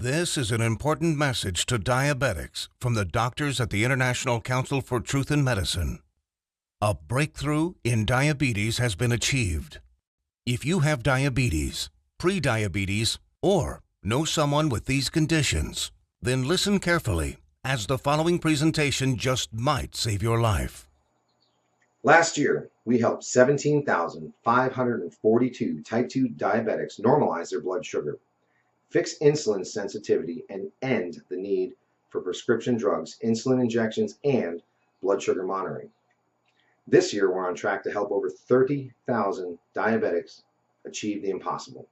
This is an important message to diabetics from the doctors at the International Council for Truth in Medicine. A breakthrough in diabetes has been achieved. If you have diabetes, pre-diabetes, or know someone with these conditions, then listen carefully, as the following presentation just might save your life. Last year, we helped 17,542 type 2 diabetics normalize their blood sugar, fix insulin sensitivity, and end the need for prescription drugs, insulin injections, and blood sugar monitoring. This year, we're on track to help over 30,000 diabetics achieve the impossible.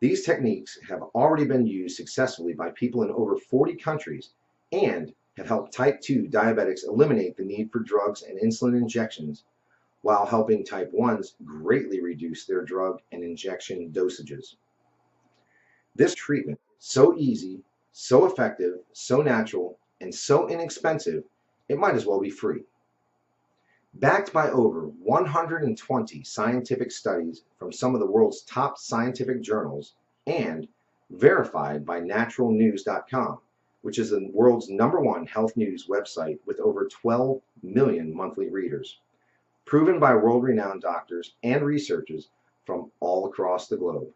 These techniques have already been used successfully by people in over 40 countries and have helped type 2 diabetics eliminate the need for drugs and insulin injections, while helping type 1s greatly reduce their drug and injection dosages. This treatment is so easy, so effective, so natural, and so inexpensive, it might as well be free. Backed by over 120 scientific studies from some of the world's top scientific journals and verified by naturalnews.com, which is the world's #1 health news website with over 12 million monthly readers, proven by world-renowned doctors and researchers from all across the globe.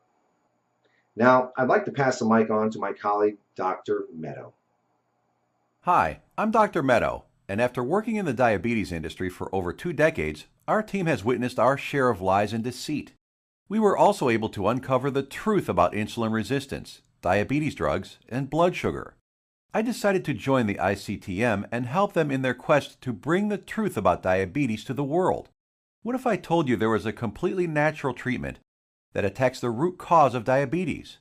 Now, I'd like to pass the mic on to my colleague, Dr. Meadow. Hi, I'm Dr. Meadow, and after working in the diabetes industry for over 2 decades, our team has witnessed our share of lies and deceit. We were also able to uncover the truth about insulin resistance, diabetes drugs, and blood sugar. I decided to join the ictm and help them in their quest to bring the truth about diabetes to the world. What if I told you there was a completely natural treatment that attacks the root cause of diabetes?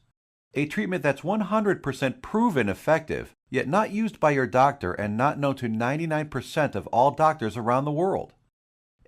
A treatment that's 100% proven effective, yet not used by your doctor and not known to 99% of all doctors around the world.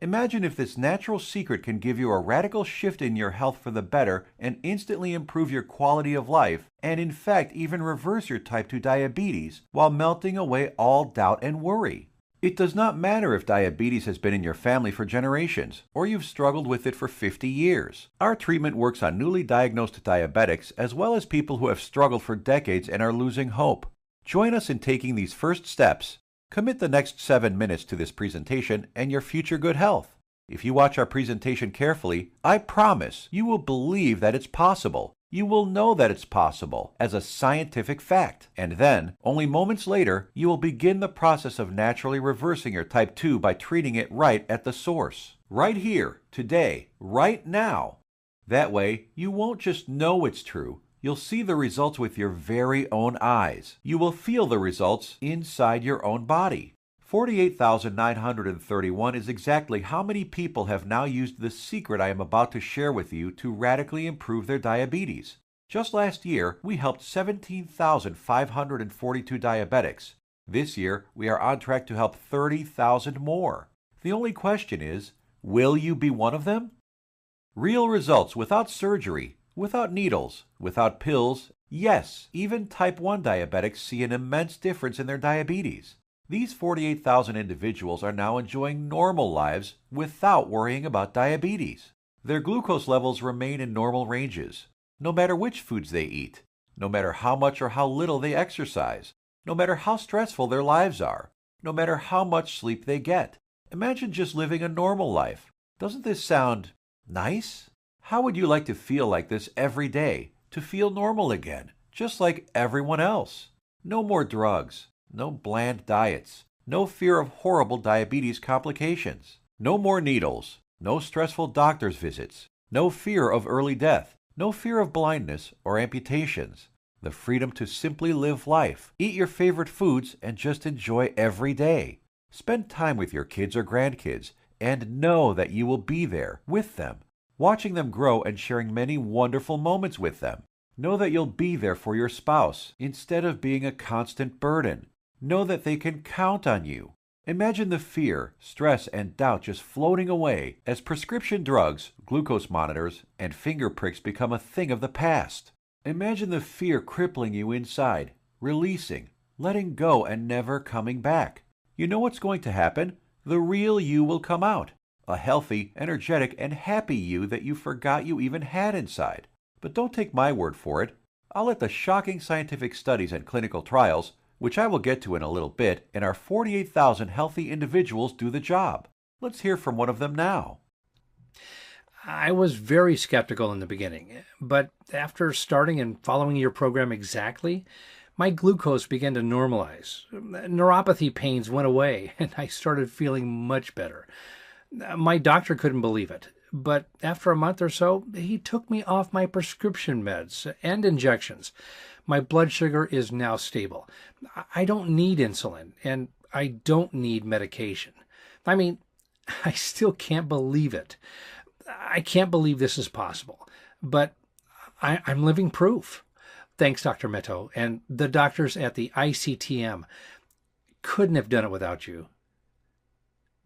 Imagine if this natural secret can give you a radical shift in your health for the better and instantly improve your quality of life, and in fact even reverse your type 2 diabetes while melting away all doubt and worry. It does not matter if diabetes has been in your family for generations, or you've struggled with it for 50 years. Our treatment works on newly diagnosed diabetics as well as people who have struggled for decades and are losing hope. Join us in taking these first steps. Commit the next 7 minutes to this presentation and your future good health. If you watch our presentation carefully, I promise you will believe that it's possible. You will know that it's possible as a scientific fact. And then, only moments later, you will begin the process of naturally reversing your type 2 by treating it right at the source. Right here, today, right now. That way, you won't just know it's true. You'll see the results with your very own eyes. You will feel the results inside your own body. 48,931 is exactly how many people have now used the secret I am about to share with you to radically improve their diabetes. Just last year, we helped 17,542 diabetics. This year, we are on track to help 30,000 more. The only question is, will you be one of them? Real results without surgery, without needles, without pills. Yes, even type 1 diabetics see an immense difference in their diabetes. These 48,000 individuals are now enjoying normal lives without worrying about diabetes. Their glucose levels remain in normal ranges, no matter which foods they eat, no matter how much or how little they exercise, no matter how stressful their lives are, no matter how much sleep they get. Imagine just living a normal life. Doesn't this sound nice? How would you like to feel like this every day, to feel normal again, just like everyone else? No more drugs. No bland diets, no fear of horrible diabetes complications, no more needles, no stressful doctor's visits, no fear of early death, no fear of blindness or amputations, the freedom to simply live life, eat your favorite foods, and just enjoy every day. Spend time with your kids or grandkids and know that you will be there with them, watching them grow and sharing many wonderful moments with them. Know that you'll be there for your spouse instead of being a constant burden. Know that they can count on you. Imagine the fear, stress, and doubt just floating away as prescription drugs, glucose monitors, and finger pricks become a thing of the past. Imagine the fear crippling you inside, releasing, letting go, and never coming back. You know what's going to happen? The real you will come out. A healthy, energetic, and happy you that you forgot you even had inside. But don't take my word for it. I'll let the shocking scientific studies and clinical trials, which I will get to in a little bit, and our 48,000 healthy individuals do the job. Let's hear from one of them now. I was very skeptical in the beginning, but after starting and following your program exactly, my glucose began to normalize. Neuropathy pains went away, and I started feeling much better. My doctor couldn't believe it, but after a month or so, he took me off my prescription meds and injections. My blood sugar is now stable. I don't need insulin, and I don't need medication. I mean, I still can't believe it. I can't believe this is possible, but I'm living proof. Thanks, Dr. Meto, and the doctors at the ictm. Couldn't have done it without you.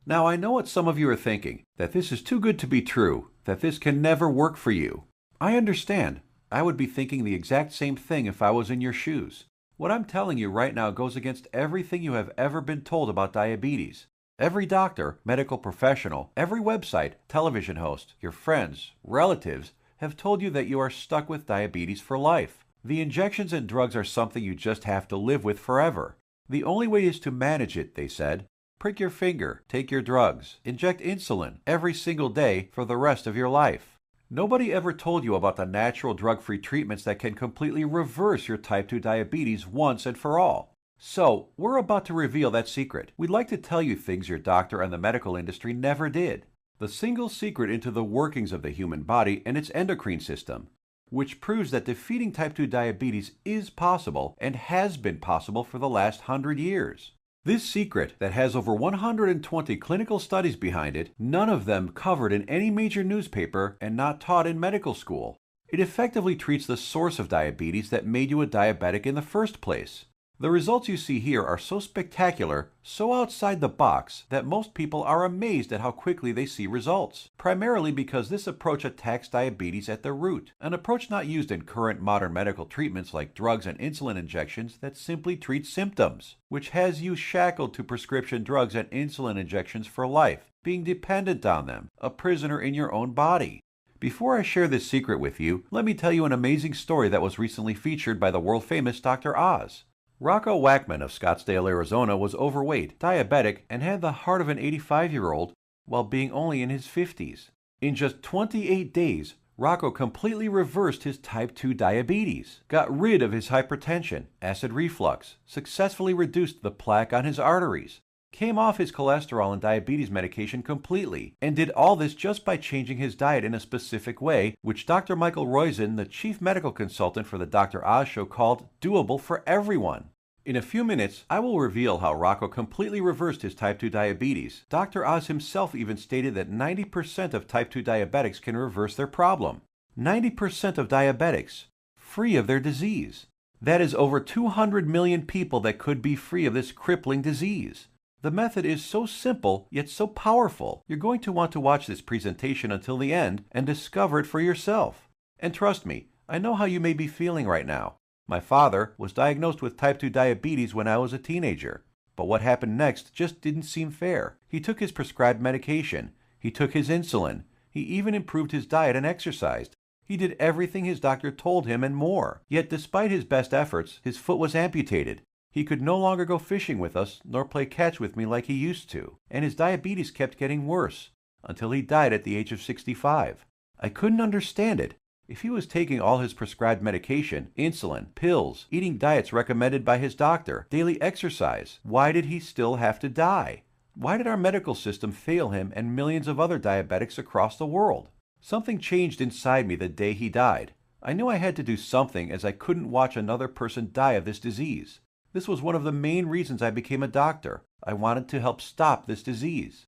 Now, I know what some of you are thinking, that this is too good to be true, that this can never work for you. I understand. I would be thinking the exact same thing if I was in your shoes. What I'm telling you right now goes against everything you have ever been told about diabetes. Every doctor, medical professional, every website, television host, your friends, relatives have told you that you are stuck with diabetes for life. The injections and drugs are something you just have to live with forever. The only way is to manage it, they said. Prick your finger, take your drugs, inject insulin every single day for the rest of your life. Nobody ever told you about the natural drug-free treatments that can completely reverse your type 2 diabetes once and for all. So, we're about to reveal that secret. We'd like to tell you things your doctor and the medical industry never did. The single secret into the workings of the human body and its endocrine system, which proves that defeating type 2 diabetes is possible and has been possible for the last 100 years. This secret, that has over 120 clinical studies behind it, none of them covered in any major newspaper and not taught in medical school. It effectively treats the source of diabetes that made you a diabetic in the first place. The results you see here are so spectacular, so outside the box, that most people are amazed at how quickly they see results, primarily because this approach attacks diabetes at the root, an approach not used in current modern medical treatments like drugs and insulin injections that simply treat symptoms, which has you shackled to prescription drugs and insulin injections for life, being dependent on them, a prisoner in your own body. Before I share this secret with you, let me tell you an amazing story that was recently featured by the world-famous Dr. Oz. Rocco Wackman of Scottsdale, Arizona was overweight, diabetic, and had the heart of an 85-year-old while being only in his 50s. In just 28 days, Rocco completely reversed his type 2 diabetes, got rid of his hypertension, acid reflux, successfully reduced the plaque on his arteries, came off his cholesterol and diabetes medication completely, and did all this just by changing his diet in a specific way, which Dr. Michael Roizen, the chief medical consultant for the Dr. Oz show, called doable for everyone. In a few minutes, I will reveal how Rocco completely reversed his type 2 diabetes. Dr. Oz himself even stated that 90% of type 2 diabetics can reverse their problem. 90% of diabetics, free of their disease. That is over 200 million people that could be free of this crippling disease. The method is so simple, yet so powerful. You're going to want to watch this presentation until the end and discover it for yourself. And trust me, I know how you may be feeling right now. My father was diagnosed with type 2 diabetes when I was a teenager. But what happened next just didn't seem fair. He took his prescribed medication. He took his insulin. He even improved his diet and exercised. He did everything his doctor told him and more. Yet despite his best efforts, his foot was amputated. He could no longer go fishing with us, nor play catch with me like he used to, and his diabetes kept getting worse, until he died at the age of 65. I couldn't understand it. If he was taking all his prescribed medication, insulin, pills, eating diets recommended by his doctor, daily exercise, why did he still have to die? Why did our medical system fail him and millions of other diabetics across the world? Something changed inside me the day he died. I knew I had to do something, as I couldn't watch another person die of this disease. This was one of the main reasons I became a doctor. I wanted to help stop this disease.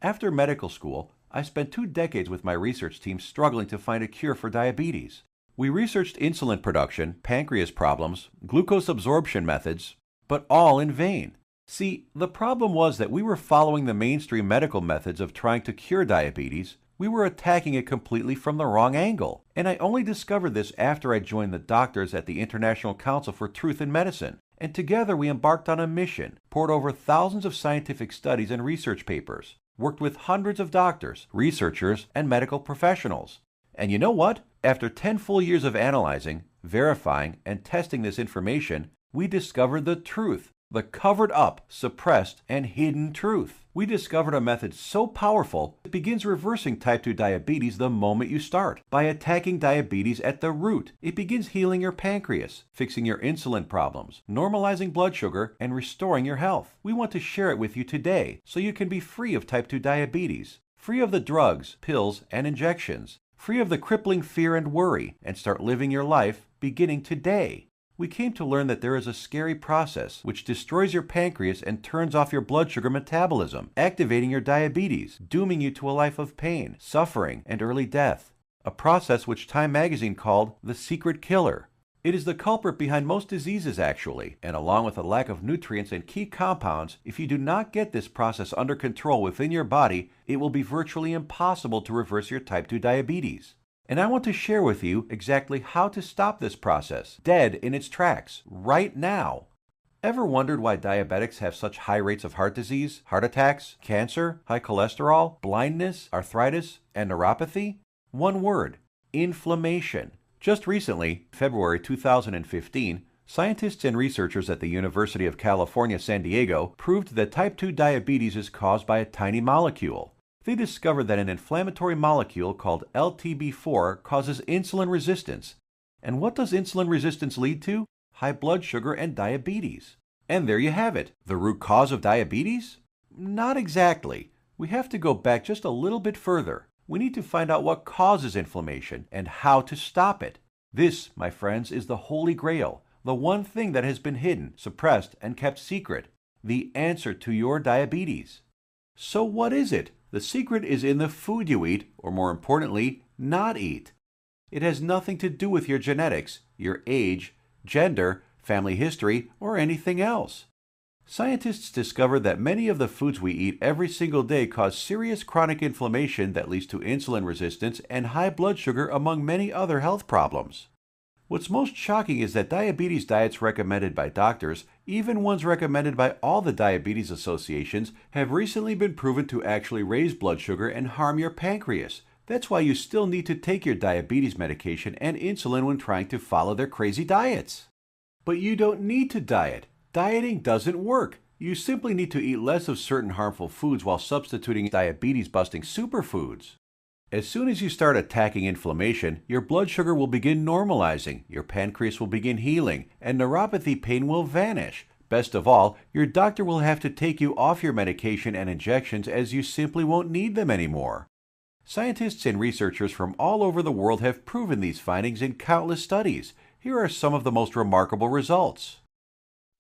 After medical school, I spent 2 decades with my research team struggling to find a cure for diabetes. We researched insulin production, pancreas problems, glucose absorption methods, but all in vain. See, the problem was that we were following the mainstream medical methods of trying to cure diabetes. We were attacking it completely from the wrong angle. And I only discovered this after I joined the doctors at the International Council for Truth in Medicine. And together we embarked on a mission, poured over thousands of scientific studies and research papers, worked with hundreds of doctors, researchers, and medical professionals. And you know what? After 10 full years of analyzing, verifying, and testing this information, we discovered the truth, the covered up, suppressed, and hidden truth. We discovered a method so powerful it begins reversing type 2 diabetes the moment you start. By attacking diabetes at the root, it begins healing your pancreas, fixing your insulin problems, normalizing blood sugar, and restoring your health. We want to share it with you today so you can be free of type 2 diabetes, free of the drugs, pills, and injections, free of the crippling fear and worry, and start living your life beginning today. We came to learn that there is a scary process which destroys your pancreas and turns off your blood sugar metabolism, activating your diabetes, dooming you to a life of pain, suffering, and early death. A process which Time magazine called the secret killer. It is the culprit behind most diseases actually, and along with a lack of nutrients and key compounds, if you do not get this process under control within your body, it will be virtually impossible to reverse your type 2 diabetes. And I want to share with you exactly how to stop this process, dead in its tracks, right now. Ever wondered why diabetics have such high rates of heart disease, heart attacks, cancer, high cholesterol, blindness, arthritis, and neuropathy? One word: inflammation. Just recently, February 2015, scientists and researchers at the University of California, San Diego proved that type 2 diabetes is caused by a tiny molecule. They discovered that an inflammatory molecule called LTB4 causes insulin resistance. And what does insulin resistance lead to? High blood sugar and diabetes. And there you have it. The root cause of diabetes? Not exactly. We have to go back just a little bit further. We need to find out what causes inflammation and how to stop it. This, my friends, is the Holy Grail, the one thing that has been hidden, suppressed, and kept secret, the answer to your diabetes. So what is it? The secret is in the food you eat, or more importantly, not eat. It has nothing to do with your genetics, your age, gender, family history, or anything else. Scientists discovered that many of the foods we eat every single day cause serious chronic inflammation that leads to insulin resistance and high blood sugar, among many other health problems. What's most shocking is that diabetes diets recommended by doctors, even ones recommended by all the diabetes associations, have recently been proven to actually raise blood sugar and harm your pancreas. That's why you still need to take your diabetes medication and insulin when trying to follow their crazy diets. But you don't need to diet. Dieting doesn't work. You simply need to eat less of certain harmful foods while substituting diabetes-busting superfoods. As soon as you start attacking inflammation, your blood sugar will begin normalizing, your pancreas will begin healing, and neuropathy pain will vanish. Best of all, your doctor will have to take you off your medication and injections as you simply won't need them anymore. Scientists and researchers from all over the world have proven these findings in countless studies. Here are some of the most remarkable results.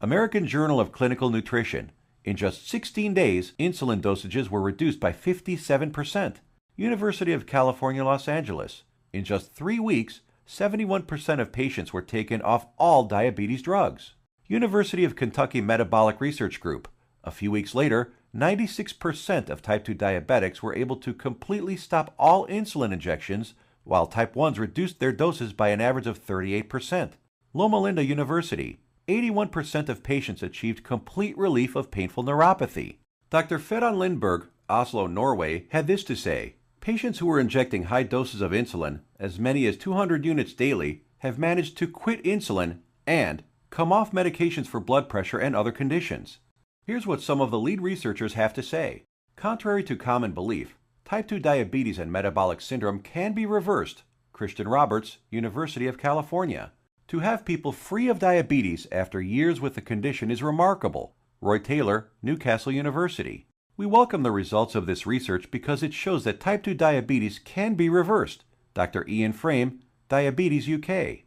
American Journal of Clinical Nutrition. In just 16 days, insulin dosages were reduced by 57%. University of California, Los Angeles. In just 3 weeks, 71% of patients were taken off all diabetes drugs. University of Kentucky Metabolic Research Group. A few weeks later, 96% of type 2 diabetics were able to completely stop all insulin injections, while type 1s reduced their doses by an average of 38%. Loma Linda University. 81% of patients achieved complete relief of painful neuropathy. Dr. Ferran Lindberg, Oslo, Norway, had this to say: patients who were injecting high doses of insulin, as many as 200 units daily, have managed to quit insulin and come off medications for blood pressure and other conditions. Here's what some of the lead researchers have to say. Contrary to common belief, type 2 diabetes and metabolic syndrome can be reversed. Christian Roberts, University of California. To have people free of diabetes after years with the condition is remarkable. Roy Taylor, Newcastle University. We welcome the results of this research because it shows that type 2 diabetes can be reversed. Dr. Ian Frame, Diabetes UK.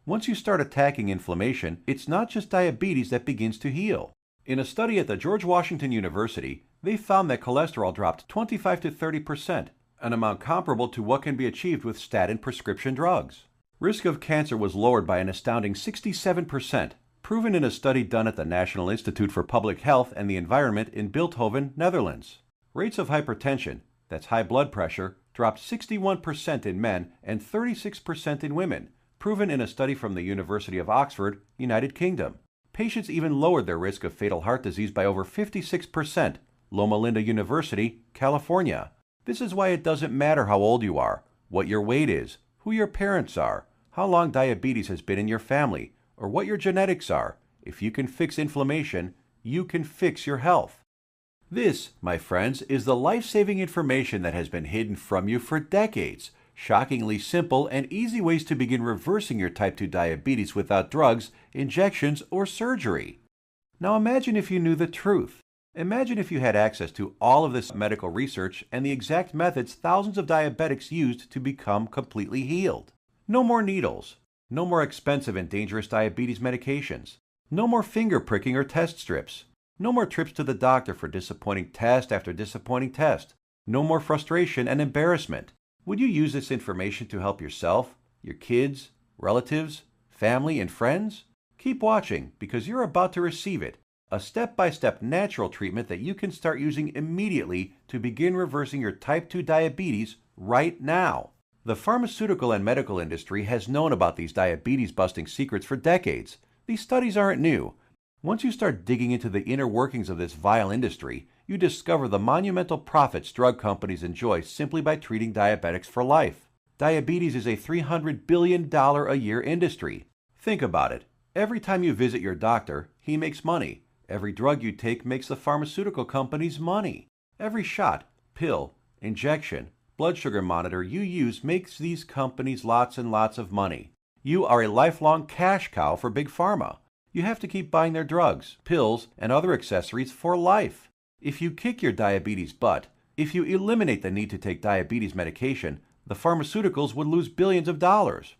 Once you start attacking inflammation, it's not just diabetes that begins to heal. In a study at the George Washington University, they found that cholesterol dropped 25 to 30%, an amount comparable to what can be achieved with statin prescription drugs. Risk of cancer was lowered by an astounding 67%, proven in a study done at the National Institute for Public Health and the Environment in Bilthoven, Netherlands. Rates of hypertension, that's high blood pressure, dropped 61% in men and 36% in women, proven in a study from the University of Oxford, United Kingdom. Patients even lowered their risk of fatal heart disease by over 56%, Loma Linda University, California. This is why it doesn't matter how old you are, what your weight is, who your parents are, how long diabetes has been in your family, or what your genetics are. If you can fix inflammation, you can fix your health. This, my friends, is the life-saving information that has been hidden from you for decades. Shockingly simple and easy ways to begin reversing your type 2 diabetes without drugs, injections, or surgery. Now imagine if you knew the truth. Imagine if you had access to all of this medical research and the exact methods thousands of diabetics used to become completely healed. No more needles. No more expensive and dangerous diabetes medications. No more finger pricking or test strips. No more trips to the doctor for disappointing test after disappointing test. No more frustration and embarrassment. Would you use this information to help yourself, your kids, relatives, family, and friends? Keep watching because you're about to receive it, a step-by-step natural treatment that you can start using immediately to begin reversing your type 2 diabetes right now. The pharmaceutical and medical industry has known about these diabetes-busting secrets for decades. These studies aren't new. Once you start digging into the inner workings of this vile industry, you discover the monumental profits drug companies enjoy simply by treating diabetics for life. Diabetes is a $300 billion a year industry. Think about it. Every time you visit your doctor, he makes money. Every drug you take makes the pharmaceutical companies money. Every shot, pill, injection, blood sugar monitor you use makes these companies lots and lots of money. You are a lifelong cash cow for Big Pharma. You have to keep buying their drugs, pills, and other accessories for life. If you kick your diabetes butt, if you eliminate the need to take diabetes medication, the pharmaceuticals would lose billions of dollars.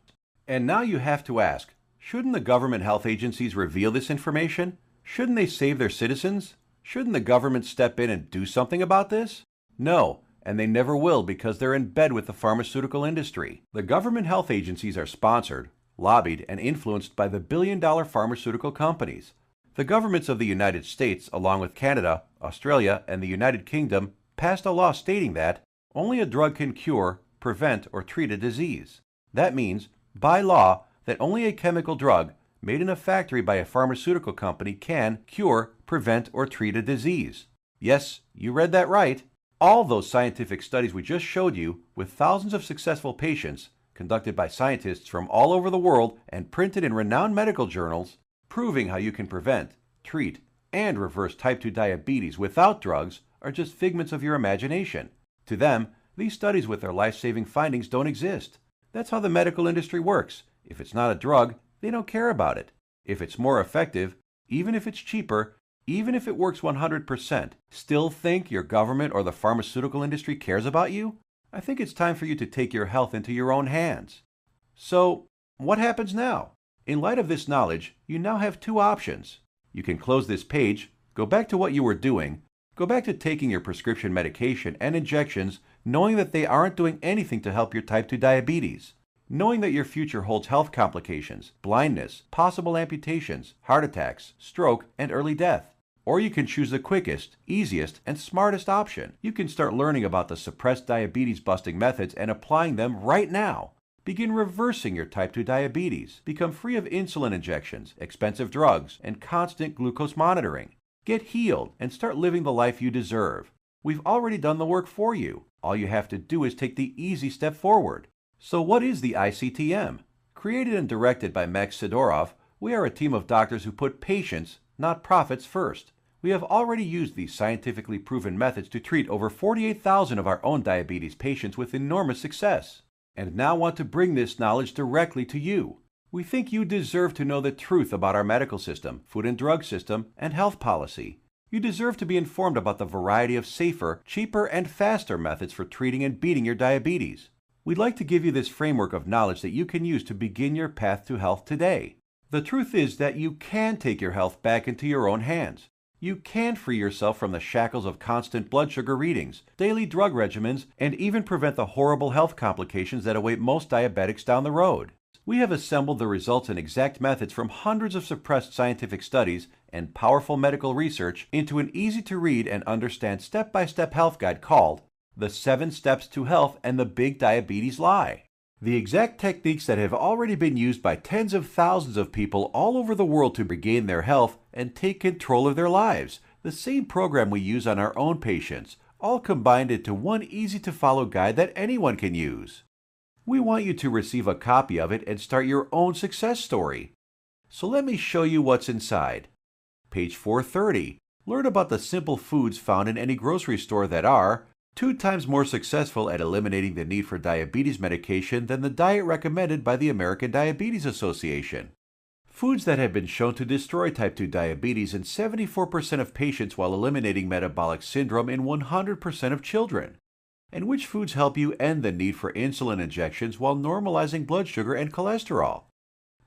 And now you have to ask, shouldn't the government health agencies reveal this information? Shouldn't they save their citizens? Shouldn't the government step in and do something about this? No, and they never will because they're in bed with the pharmaceutical industry. The government health agencies are sponsored, lobbied, and influenced by the billion-dollar pharmaceutical companies. The governments of the United States, along with Canada, Australia, and the United Kingdom, passed a law stating that only a drug can cure, prevent, or treat a disease. That means, by law, that only a chemical drug made in a factory by a pharmaceutical company can cure, prevent, or treat a disease. Yes, you read that right. All those scientific studies we just showed you, with thousands of successful patients, conducted by scientists from all over the world and printed in renowned medical journals, proving how you can prevent, treat, and reverse type 2 diabetes without drugs are just figments of your imagination. To them, these studies with their life-saving findings don't exist. That's how the medical industry works. If it's not a drug, they don't care about it. If it's more effective, even if it's cheaper, even if it works 100%, still think your government or the pharmaceutical industry cares about you? I think it's time for you to take your health into your own hands. So, what happens now? In light of this knowledge, you now have two options. You can close this page, go back to what you were doing, go back to taking your prescription medication and injections, knowing that they aren't doing anything to help your type 2 diabetes. Knowing that your future holds health complications, blindness, possible amputations, heart attacks, stroke, and early death. Or you can choose the quickest, easiest, and smartest option. You can start learning about the suppressed diabetes-busting methods and applying them right now. Begin reversing your type 2 diabetes. Become free of insulin injections, expensive drugs, and constant glucose monitoring. Get healed and start living the life you deserve. We've already done the work for you. All you have to do is take the easy step forward. So what is the ictm? Created and directed by Max Sidorov, we are a team of doctors who put patients, not profits, first. We have already used these scientifically proven methods to treat over 48,000 of our own diabetes patients with enormous success, and now want to bring this knowledge directly to you. We think you deserve to know the truth about our medical system, food and drug system, and health policy. You deserve to be informed about the variety of safer, cheaper, and faster methods for treating and beating your diabetes. We'd like to give you this framework of knowledge that you can use to begin your path to health today. The truth is that you can take your health back into your own hands. You can free yourself from the shackles of constant blood sugar readings, daily drug regimens, and even prevent the horrible health complications that await most diabetics down the road. We have assembled the results and exact methods from hundreds of suppressed scientific studies and powerful medical research into an easy-to-read and understand step-by-step health guide called The 7 Steps to Health and the Big Diabetes Lie. The exact techniques that have already been used by tens of thousands of people all over the world to regain their health and take control of their lives. The same program we use on our own patients, all combined into one easy-to-follow guide that anyone can use. We want you to receive a copy of it and start your own success story. So let me show you what's inside. Page 430. Learn about the simple foods found in any grocery store that are 2 times more successful at eliminating the need for diabetes medication than the diet recommended by the American Diabetes Association. Foods that have been shown to destroy type 2 diabetes in 74% of patients while eliminating metabolic syndrome in 100% of children. And which foods help you end the need for insulin injections while normalizing blood sugar and cholesterol.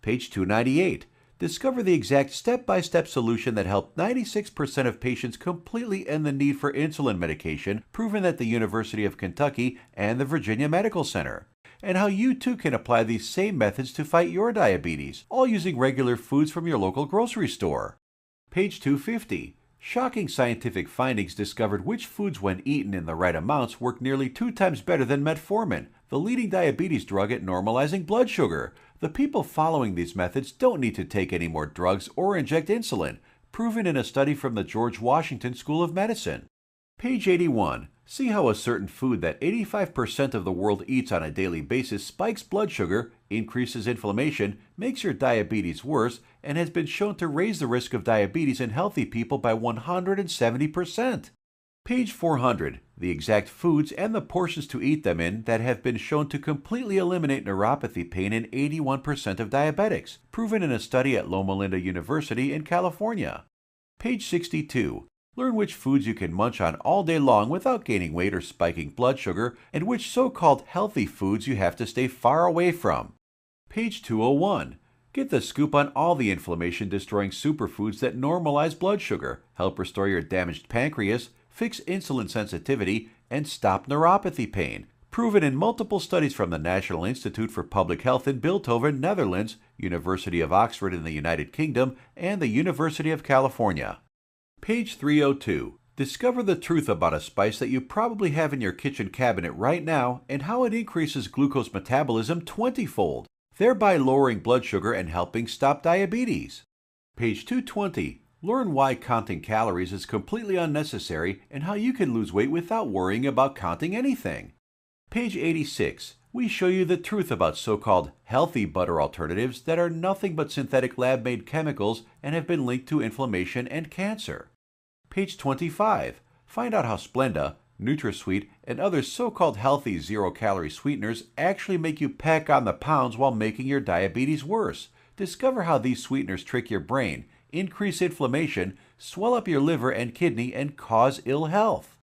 Page 298. Discover the exact step-by-step solution that helped 96% of patients completely end the need for insulin medication, proven at the University of Kentucky and the Virginia Medical Center, and how you too can apply these same methods to fight your diabetes, all using regular foods from your local grocery store. Page 250. Shocking scientific findings discovered which foods, when eaten in the right amounts, work nearly 2 times better than metformin, the leading diabetes drug at normalizing blood sugar. The people following these methods don't need to take any more drugs or inject insulin, proven in a study from the George Washington School of Medicine. Page 81. See how a certain food that 85% of the world eats on a daily basis spikes blood sugar, increases inflammation, makes your diabetes worse, and has been shown to raise the risk of diabetes in healthy people by 170%. Page 400. The exact foods and the portions to eat them in that have been shown to completely eliminate neuropathy pain in 81% of diabetics, proven in a study at Loma Linda University in California. Page 62. Learn which foods you can munch on all day long without gaining weight or spiking blood sugar, and which so-called healthy foods you have to stay far away from. Page 201. Get the scoop on all the inflammation-destroying superfoods that normalize blood sugar, help restore your damaged pancreas, fix insulin sensitivity, and stop neuropathy pain, proven in multiple studies from the National Institute for Public Health in Bilthoven, Netherlands, University of Oxford in the United Kingdom, and the University of California. Page 302. Discover the truth about a spice that you probably have in your kitchen cabinet right now and how it increases glucose metabolism 20-fold, thereby lowering blood sugar and helping stop diabetes. Page 220. Learn why counting calories is completely unnecessary and how you can lose weight without worrying about counting anything. Page 86. We show you the truth about so-called healthy butter alternatives that are nothing but synthetic lab-made chemicals and have been linked to inflammation and cancer. Page 25. Find out how Splenda, NutraSweet, and other so-called healthy zero-calorie sweeteners actually make you pack on the pounds while making your diabetes worse. Discover how these sweeteners trick your brain, increase inflammation, swell up your liver and kidney, and cause ill health.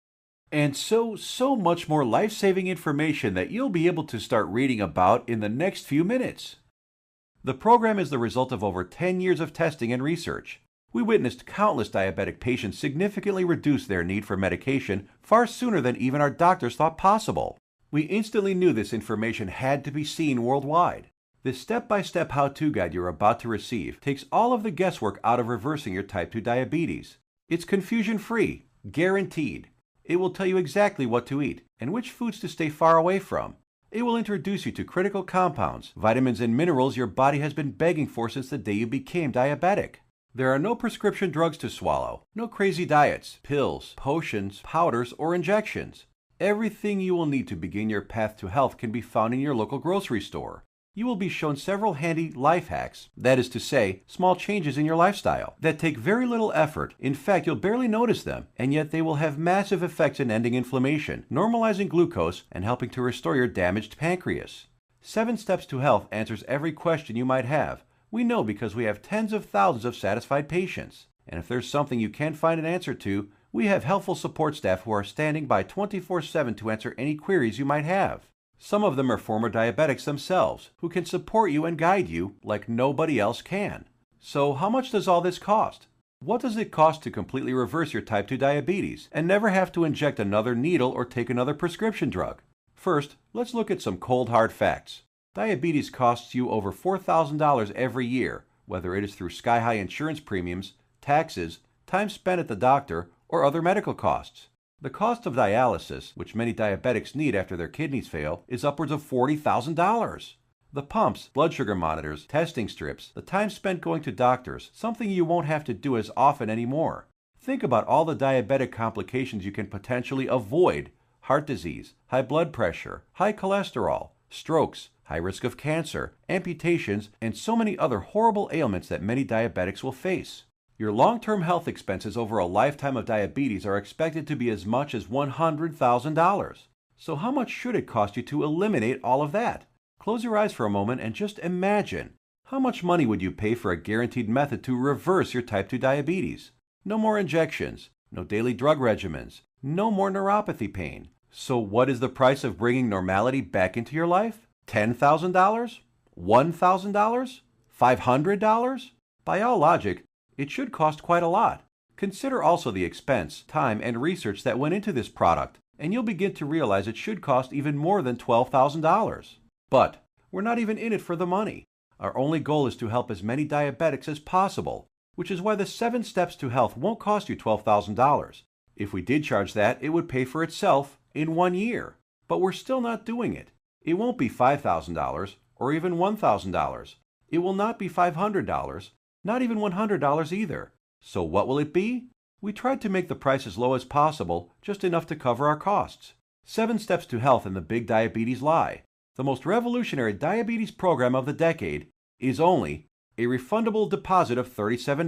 And so much more life-saving information that you'll be able to start reading about in the next few minutes. The program is the result of over 10 years of testing and research. We witnessed countless diabetic patients significantly reduce their need for medication far sooner than even our doctors thought possible. We instantly knew this information had to be seen worldwide. This step-by-step how-to guide you're about to receive takes all of the guesswork out of reversing your type 2 diabetes. It's confusion-free, guaranteed. It will tell you exactly what to eat and which foods to stay far away from. It will introduce you to critical compounds, vitamins and minerals your body has been begging for since the day you became diabetic. There are no prescription drugs to swallow, no crazy diets, pills, potions, powders, or injections. Everything you will need to begin your path to health can be found in your local grocery store. You will be shown several handy life hacks, that is to say, small changes in your lifestyle, that take very little effort. In fact, you'll barely notice them, and yet they will have massive effects in ending inflammation, normalizing glucose, and helping to restore your damaged pancreas. 7 Steps to Health answers every question you might have. We know because we have tens of thousands of satisfied patients. And if there's something you can't find an answer to, we have helpful support staff who are standing by 24/7 to answer any queries you might have. Some of them are former diabetics themselves, who can support you and guide you like nobody else can. So how much does all this cost? What does it cost to completely reverse your type 2 diabetes and never have to inject another needle or take another prescription drug? First, let's look at some cold hard facts. Diabetes costs you over $4,000 every year, whether it is through sky-high insurance premiums, taxes, time spent at the doctor, or other medical costs. The cost of dialysis, which many diabetics need after their kidneys fail, is upwards of $40,000. The pumps, blood sugar monitors, testing strips, the time spent going to doctors, something you won't have to do as often anymore. Think about all the diabetic complications you can potentially avoid: heart disease, high blood pressure, high cholesterol, strokes, high risk of cancer, amputations, and so many other horrible ailments that many diabetics will face. Your long-term health expenses over a lifetime of diabetes are expected to be as much as $100,000. So how much should it cost you to eliminate all of that? Close your eyes for a moment and just imagine. How much money would you pay for a guaranteed method to reverse your type 2 diabetes? No more injections, no daily drug regimens, no more neuropathy pain. So what is the price of bringing normality back into your life? $10,000? $1,000? $500? By all logic, it should cost quite a lot. Consider also the expense, time, and research that went into this product, and you'll begin to realize it should cost even more than $12,000. But we're not even in it for the money. Our only goal is to help as many diabetics as possible, which is why the 7 Steps to Health won't cost you $12,000. If we did charge that, it would pay for itself in 1 year. But we're still not doing it. It won't be $5,000 or even $1,000. It will not be $500, not even $100 either. So what will it be? We tried to make the price as low as possible, just enough to cover our costs. 7 Steps to Health and the Big Diabetes Lie, the most revolutionary diabetes program of the decade, is only a refundable deposit of $37.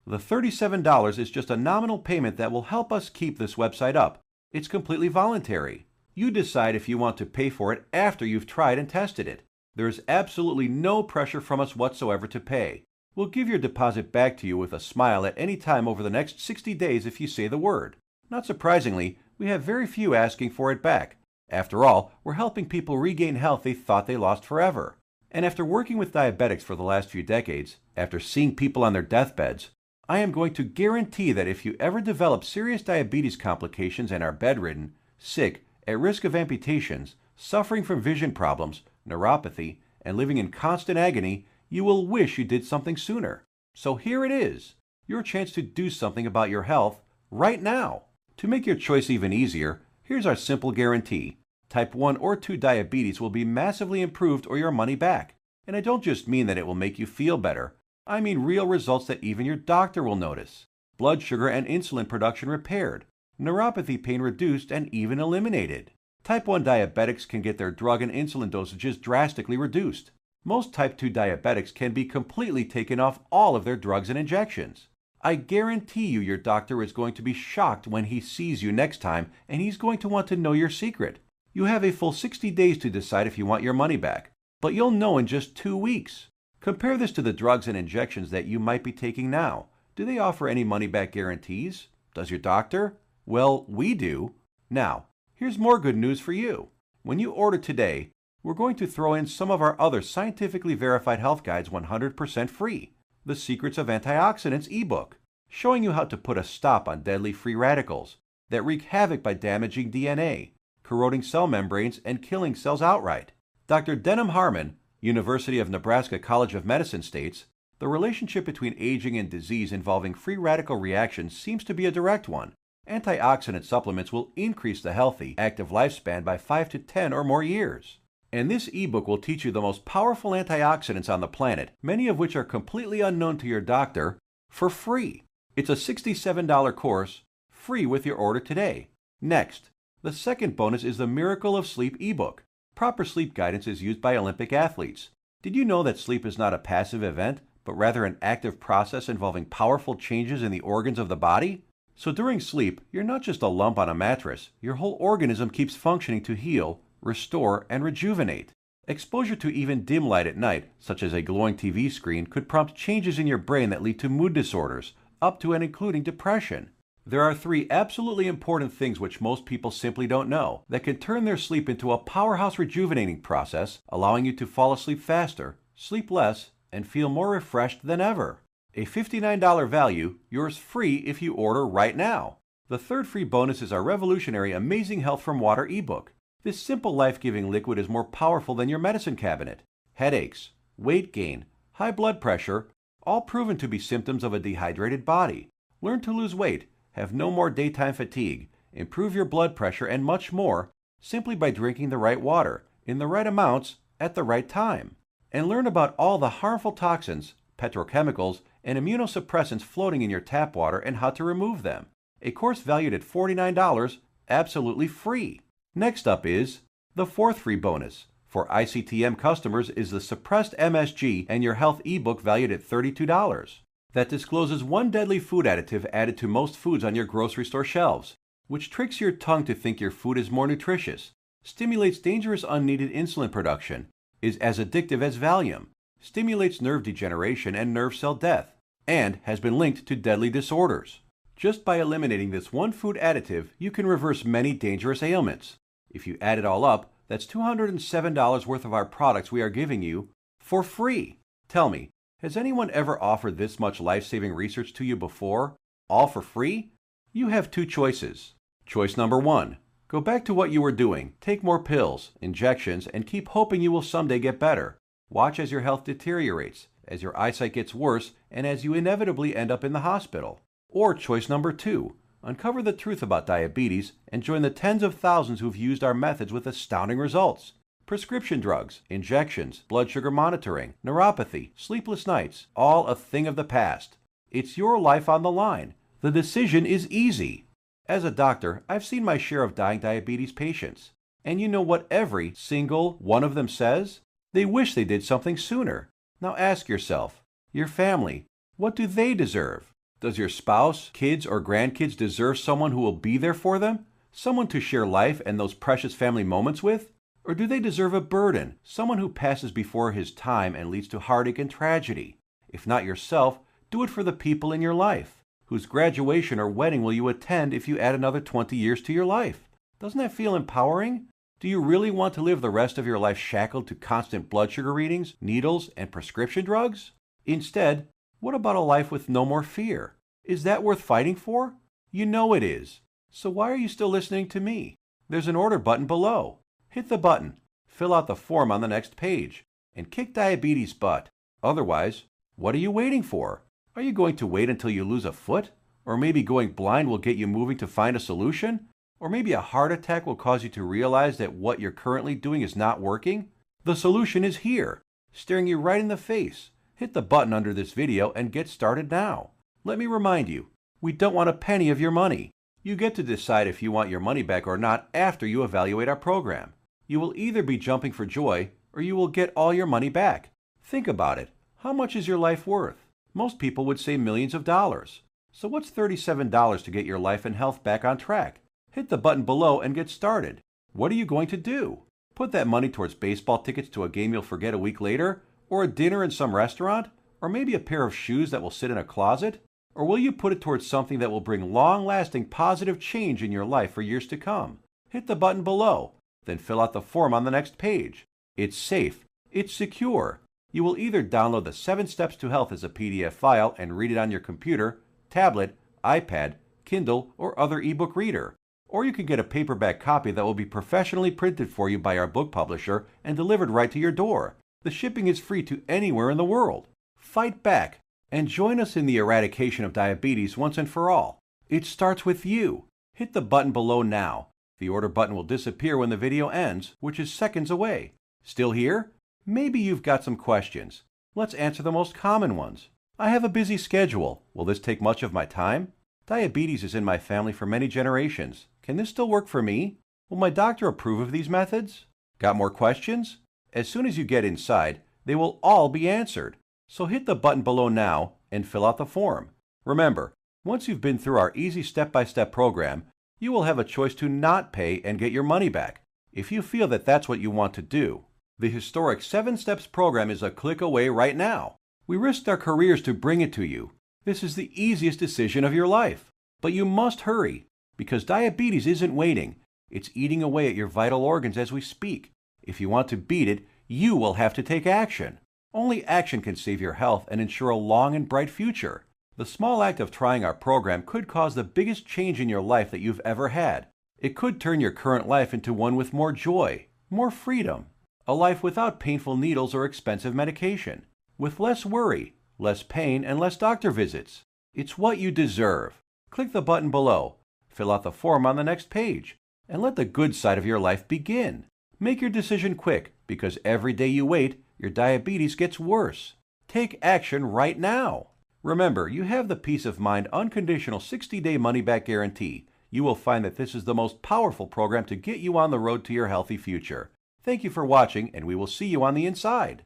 The $37 is just a nominal payment that will help us keep this website up. It's completely voluntary. You decide if you want to pay for it after you've tried and tested it. There is absolutely no pressure from us whatsoever to pay. We'll give your deposit back to you with a smile at any time over the next 60 days if you say the word. Not surprisingly, we have very few asking for it back. After all, we're helping people regain health they thought they lost forever. And after working with diabetics for the last few decades, after seeing people on their deathbeds, I am going to guarantee that if you ever develop serious diabetes complications and are bedridden, sick, at risk of amputations, suffering from vision problems, neuropathy, and living in constant agony, you will wish you did something sooner. So here it is, your chance to do something about your health right now. To make your choice even easier, here's our simple guarantee. Type 1 or 2 diabetes will be massively improved or your money back. And I don't just mean that it will make you feel better. I mean real results that even your doctor will notice. Blood sugar and insulin production repaired, neuropathy pain reduced and even eliminated. Type 1 diabetics can get their drug and insulin dosages drastically reduced. Most type 2 diabetics can be completely taken off all of their drugs and injections. I guarantee you your doctor is going to be shocked when he sees you next time, and he's going to want to know your secret. You have a full 60 days to decide if you want your money back, but you'll know in just 2 weeks. Compare this to the drugs and injections that you might be taking now. Do they offer any money-back guarantees? Does your doctor? Well, we do. Now, here's more good news for you. When you order today, we're going to throw in some of our other scientifically verified health guides 100% free. The Secrets of Antioxidants ebook, showing you how to put a stop on deadly free radicals that wreak havoc by damaging DNA, corroding cell membranes, and killing cells outright. Dr. Denham Harmon, University of Nebraska College of Medicine states, the relationship between aging and disease involving free radical reactions seems to be a direct one. Antioxidant supplements will increase the healthy, active lifespan by 5 to 10 or more years. And this ebook will teach you the most powerful antioxidants on the planet, many of which are completely unknown to your doctor, for free. It's a $67 course, free with your order today. Next, the second bonus is the Miracle of Sleep ebook. Proper sleep guidance is used by Olympic athletes. Did you know that sleep is not a passive event, but rather an active process involving powerful changes in the organs of the body? So during sleep, you're not just a lump on a mattress. Your whole organism keeps functioning to heal, restore, and rejuvenate. Exposure to even dim light at night, such as a glowing TV screen, could prompt changes in your brain that lead to mood disorders, up to and including depression. There are 3 absolutely important things which most people simply don't know that can turn their sleep into a powerhouse rejuvenating process, allowing you to fall asleep faster, sleep less, and feel more refreshed than ever. A $59 value, yours free if you order right now. The third free bonus is our revolutionary Amazing Health from Water ebook. This simple life-giving liquid is more powerful than your medicine cabinet. Headaches, weight gain, high blood pressure, all proven to be symptoms of a dehydrated body. Learn to lose weight, have no more daytime fatigue, improve your blood pressure, and much more simply by drinking the right water, in the right amounts, at the right time. And learn about all the harmful toxins, petrochemicals, and immunosuppressants floating in your tap water and how to remove them. A course valued at $49, absolutely free. Next up is the fourth free bonus, For ictm customers is the Suppressed MSG and Your Health ebook valued at $32. That discloses one deadly food additive added to most foods on your grocery store shelves, which tricks your tongue to think your food is more nutritious, stimulates dangerous unneeded insulin production, is as addictive as Valium, stimulates nerve degeneration and nerve cell death, and has been linked to deadly disorders. Just by eliminating this one food additive, you can reverse many dangerous ailments. If you add it all up, that's $207 worth of our products we are giving you for free. Tell me, has anyone ever offered this much life-saving research to you before, all for free? You have two choices. Choice number one, go back to what you were doing, take more pills, injections, and keep hoping you will someday get better. Watch as your health deteriorates, as your eyesight gets worse, and as you inevitably end up in the hospital. Or choice number two, uncover the truth about diabetes and join the tens of thousands who've used our methods with astounding results. Prescription drugs, injections, blood sugar monitoring, neuropathy, sleepless nights, all a thing of the past. It's your life on the line. The decision is easy. As a doctor, I've seen my share of dying diabetes patients. And you know what every single one of them says? They wish they did something sooner. Now ask yourself, your family, what do they deserve? Does your spouse, kids, or grandkids deserve someone who will be there for them? Someone to share life and those precious family moments with? Or do they deserve a burden, someone who passes before his time and leads to heartache and tragedy? If not yourself, do it for the people in your life. Whose graduation or wedding will you attend if you add another 20 years to your life? Doesn't that feel empowering? Do you really want to live the rest of your life shackled to constant blood sugar readings, needles, and prescription drugs? Instead, what about a life with no more fear? Is that worth fighting for? You know it is. So why are you still listening to me? There's an order button below. Hit the button, fill out the form on the next page, and kick diabetes butt. Otherwise, what are you waiting for? Are you going to wait until you lose a foot? Or maybe going blind will get you moving to find a solution? Or maybe a heart attack will cause you to realize that what you're currently doing is not working? The solution is here, staring you right in the face. Hit the button under this video and get started now. Let me remind you, we don't want a penny of your money. You get to decide if you want your money back or not after you evaluate our program. You will either be jumping for joy or you will get all your money back. Think about it. How much is your life worth? Most people would say millions of dollars. So what's $37 to get your life and health back on track? Hit the button below and get started. What are you going to do? Put that money towards baseball tickets to a game you'll forget a week later? Or a dinner in some restaurant? Or maybe a pair of shoes that will sit in a closet? Or will you put it towards something that will bring long-lasting positive change in your life for years to come? Hit the button below. Then fill out the form on the next page. It's safe. It's secure. You will either download the 7 Steps to Health as a PDF file and read it on your computer, tablet, iPad, Kindle, or other ebook reader. Or you can get a paperback copy that will be professionally printed for you by our book publisher and delivered right to your door. The shipping is free to anywhere in the world. Fight back and join us in the eradication of diabetes once and for all. It starts with you. Hit the button below now. The order button will disappear when the video ends, which is seconds away. Still here? Maybe you've got some questions. Let's answer the most common ones. I have a busy schedule. Will this take much of my time? Diabetes is in my family for many generations. Can this still work for me? Will my doctor approve of these methods? Got more questions? As soon as you get inside, they will all be answered. So hit the button below now and fill out the form. Remember, once you've been through our easy step-by-step program, you will have a choice to not pay and get your money back, if you feel that that's what you want to do. The historic 7 Steps program is a click away right now. We risked our careers to bring it to you. This is the easiest decision of your life. But you must hurry, because diabetes isn't waiting. It's eating away at your vital organs as we speak. If you want to beat it, you will have to take action. Only action can save your health and ensure a long and bright future. The small act of trying our program could cause the biggest change in your life that you've ever had. It could turn your current life into one with more joy, more freedom, a life without painful needles or expensive medication, with less worry, less pain, and less doctor visits. It's what you deserve. Click the button below, fill out the form on the next page, and let the good side of your life begin. Make your decision quick, because every day you wait, your diabetes gets worse. Take action right now. Remember, you have the peace of mind unconditional 60-day money-back guarantee. You will find that this is the most powerful program to get you on the road to your healthy future. Thank you for watching, and we will see you on the inside.